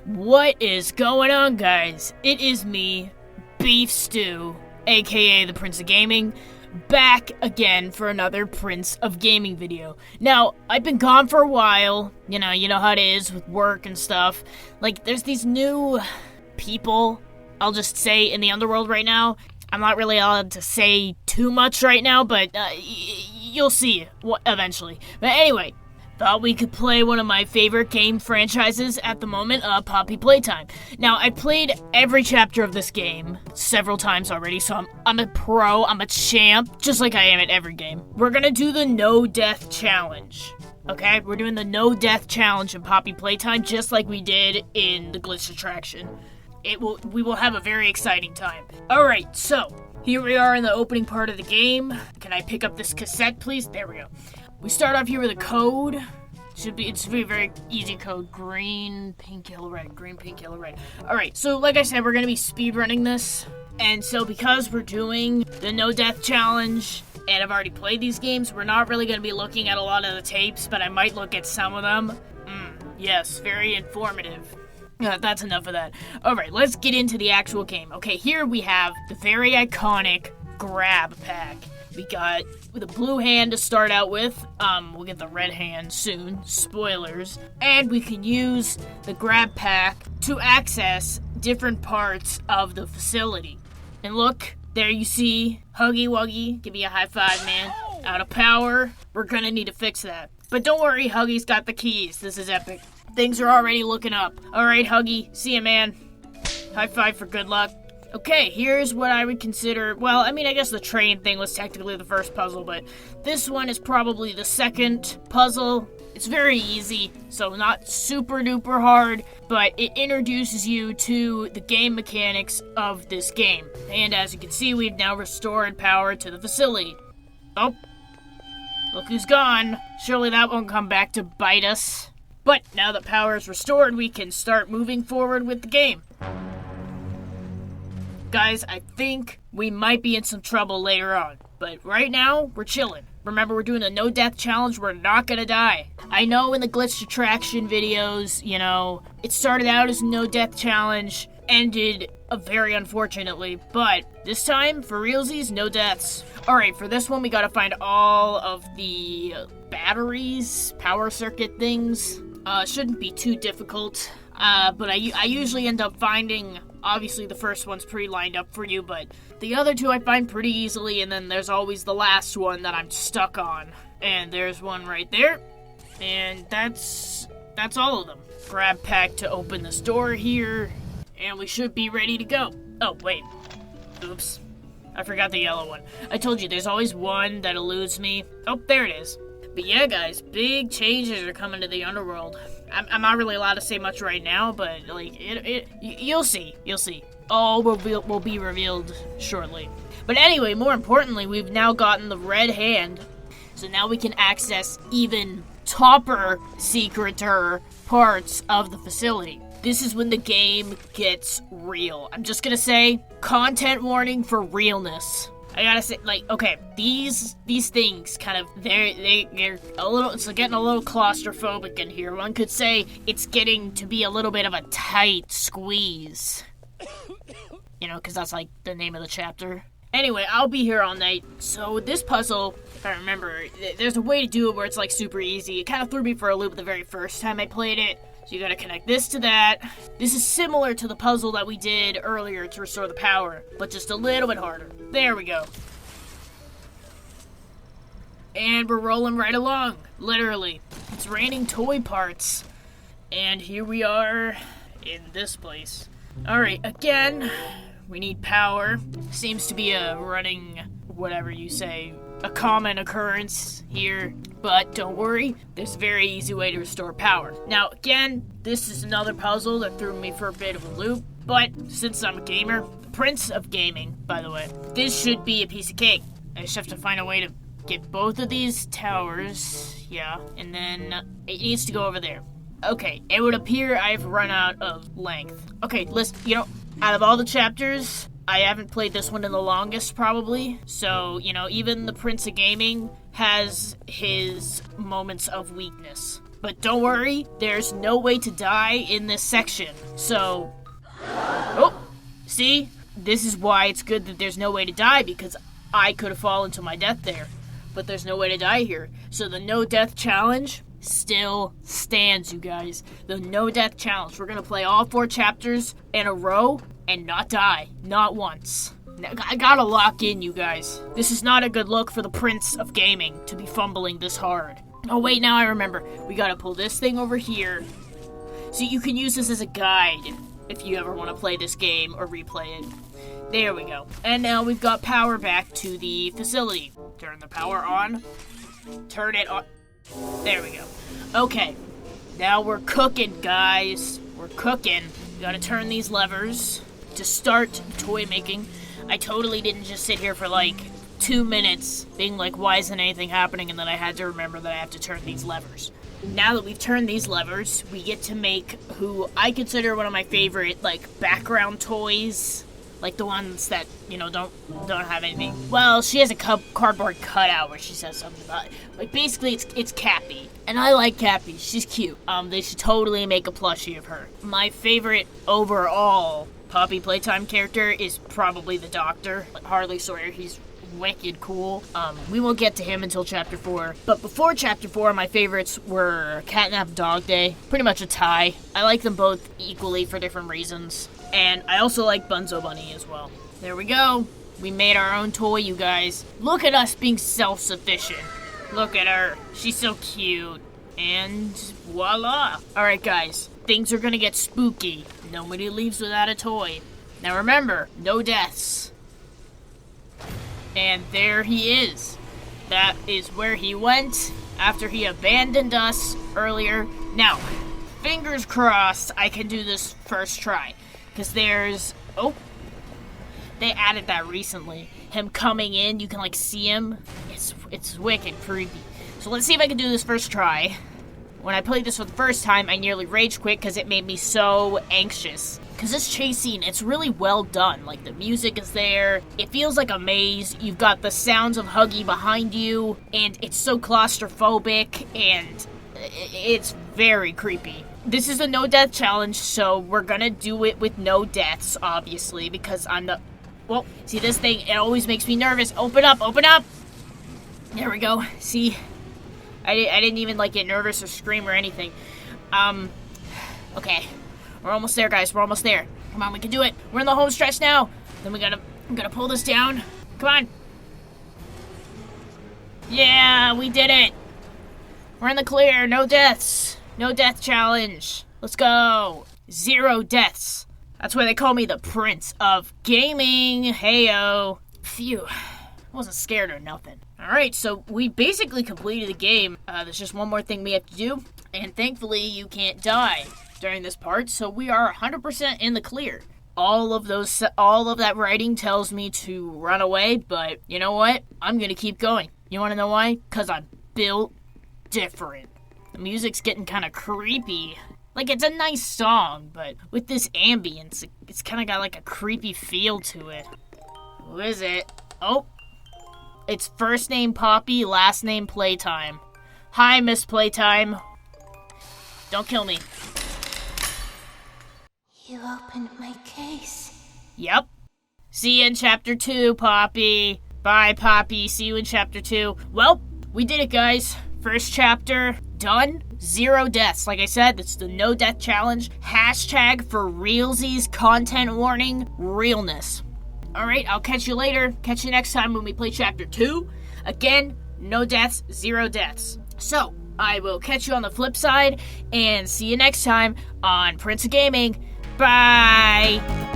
What is going on, guys? It is me, Beef Stew, aka the Prince of Gaming, back again for another Prince of Gaming video. Now, I've been gone for a while, you know how it is with work and stuff. Like, there's these new people, I'll just say, in the underworld right now. I'm not really allowed to say too much right now, but you'll see eventually. But anyway, thought we could play one of my favorite game franchises at the moment, Poppy Playtime. Now, I played every chapter of this game several times already, so I'm a pro, I'm a champ, just like I am at every game. We're gonna do the No Death Challenge. Okay, we're doing the No Death Challenge in Poppy Playtime, just like we did in the Glitch Attraction. We will have a very exciting time. Alright, so, here we are in the opening part of the game. Can I pick up this cassette, please? There we go. We start off here with a code. It's a very easy code. Green, pink, yellow, red. Green, pink, yellow, red. Alright, so like I said, we're going to be speedrunning this. And so because we're doing the No Death Challenge, and I've already played these games, we're not really going to be looking at a lot of the tapes, but I might look at some of them. Yes, very informative. That's enough of that. Alright, let's get into the actual game. Okay, here we have the very iconic grab pack. We got the blue hand to start out with. We'll get the red hand soon. Spoilers. And we can use the grab pack to access different parts of the facility. And look, there you see Huggy Wuggy. Give me a high five, man. Out of power. We're gonna need to fix that. But don't worry, Huggy's got the keys. This is epic. Things are already looking up. Alright, Huggy. See ya, man. High five for good luck. Okay, here's what I would consider... Well, I mean, I guess the train thing was technically the first puzzle, but this one is probably the second puzzle. It's very easy, so not super duper hard, but it introduces you to the game mechanics of this game. And as you can see, we've now restored power to the facility. Oh. Look who's gone. Surely that won't come back to bite us. But now that power is restored, we can start moving forward with the game. Guys, I think we might be in some trouble later on. But right now, we're chilling. Remember, we're doing a No Death Challenge. We're not gonna die. I know in the Glitch Attraction videos, it started out as a No Death Challenge, ended very unfortunately. But this time, for realsies, no deaths. Alright, for this one, we gotta find all of the batteries, power circuit things. Shouldn't be too difficult, but I usually end up finding, obviously the first one's pretty lined up for you, but the other two I find pretty easily, and then there's always the last one that I'm stuck on. And there's one right there, and that's all of them. Grab pack to open this door here, and we should be ready to go. Oh, wait. Oops. I forgot the yellow one. I told you, there's always one that eludes me. Oh, there it is. But yeah, guys, big changes are coming to the underworld. I'm not really allowed to say much right now, but you'll see. All will be revealed shortly. But anyway, more importantly, we've now gotten the red hand, so now we can access even topper secreter parts of the facility. This is when the game gets real. I'm just gonna say, content warning for realness. I gotta say, okay, these things kind of, they're a little, it's getting a little claustrophobic in here. One could say it's getting to be a little bit of a tight squeeze. Because that's the name of the chapter. Anyway, I'll be here all night. So this puzzle, if I remember, there's a way to do it where it's super easy. It kind of threw me for a loop the very first time I played it. So you gotta connect this to that. This is similar to the puzzle that we did earlier to restore the power, but just a little bit harder. There we go. And we're rolling right along, literally. It's raining toy parts. And here we are in this place. Alright, again, we need power. Seems to be a running, whatever you say, a common occurrence here. But don't worry, there's a very easy way to restore power. Now, again, this is another puzzle that threw me for a bit of a loop. But since I'm a gamer, Prince of Gaming, by the way, this should be a piece of cake. I just have to find a way to get both of these towers. Yeah, and then it needs to go over there. Okay, it would appear I've run out of length. Okay, listen, out of all the chapters, I haven't played this one in the longest, probably. So, even the Prince of Gaming has his moments of weakness. But don't worry, there's no way to die in this section. So, oh, see? This is why it's good that there's no way to die, because I could have fallen to my death there. But there's no way to die here. So the no death challenge still stands, you guys. The no death challenge. We're gonna play all 4 chapters in a row and not die. Not once. I gotta lock in, you guys. This is not a good look for the Prince of Gaming to be fumbling this hard. Oh wait, now I remember. We gotta pull this thing over here. So you can use this as a guide if you ever want to play this game or replay it. There we go. And now we've got power back to the facility. Turn the power on. Turn it on. There we go. Okay. Now we're cooking, guys. We're cooking. We gotta turn these levers to start toy making. I totally didn't just sit here for like 2 minutes being like, why isn't anything happening? And then I had to remember that I have to turn these levers. Now that we've turned these levers, we get to make who I consider one of my favorite, like, background toys. Like the ones that, you know, don't have anything. Well, she has a cardboard cutout where she says something about it. Like, basically, it's Cappy. And I like Cappy. She's cute. They should totally make a plushie of her. My favorite overall Poppy Playtime character is probably the Doctor. Like Harley Sawyer, he's wicked cool. We won't get to him until Chapter 4. But before Chapter 4, my favorites were Catnap Dog Day. Pretty much a tie. I like them both equally for different reasons. And I also like Bunzo Bunny as well. There we go. We made our own toy, you guys. Look at us being self-sufficient. Look at her. She's so cute. And voila. Alright, guys. Things are gonna get spooky. Nobody leaves without a toy. Now remember, no deaths. And there he is. That is where he went after he abandoned us earlier. Now, fingers crossed I can do this first try. Because there's... Oh. They added that recently. Him coming in, you can like see him. It's wicked creepy. So let's see if I can do this first try. When I played this for the first time, I nearly rage quit because it made me so anxious. Because this chase scene, it's really well done. Like, the music is there. It feels like a maze. You've got the sounds of Huggy behind you. And it's so claustrophobic. And it's very creepy. This is a no-death challenge, so we're gonna do it with no deaths, obviously. Because I'm the... Well, see this thing, it always makes me nervous. Open up, open up! There we go. See? I didn't even, like, get nervous or scream or anything. Okay. We're almost there, guys. We're almost there. Come on, we can do it. We're in the home stretch now. Then I'm gonna pull this down. Come on. Yeah, we did it. We're in the clear. No deaths. No death challenge. Let's go. 0 deaths. That's why they call me the Prince of Gaming. Heyo. Phew. I wasn't scared or nothing. Alright, so we basically completed the game. There's just one more thing we have to do. And thankfully, you can't die during this part. So we are 100% in the clear. All of that writing tells me to run away. But you know what? I'm going to keep going. You want to know why? Because I'm built different. The music's getting kind of creepy. Like, it's a nice song, but with this ambience, it's kind of got like a creepy feel to it. Who is it? Oh. It's first name Poppy, last name Playtime. Hi, Miss Playtime. Don't kill me. You opened my case. Yep. See you in Chapter 2, Poppy. Bye, Poppy. See you in Chapter 2. Well, we did it, guys. First chapter, done. 0 deaths. Like I said, that's the no death challenge. Hashtag for realsies, content warning, realness. Alright, I'll catch you later. Catch you next time when we play Chapter 2. Again, no deaths, 0 deaths. So, I will catch you on the flip side, and see you next time on Prince of Gaming. Bye!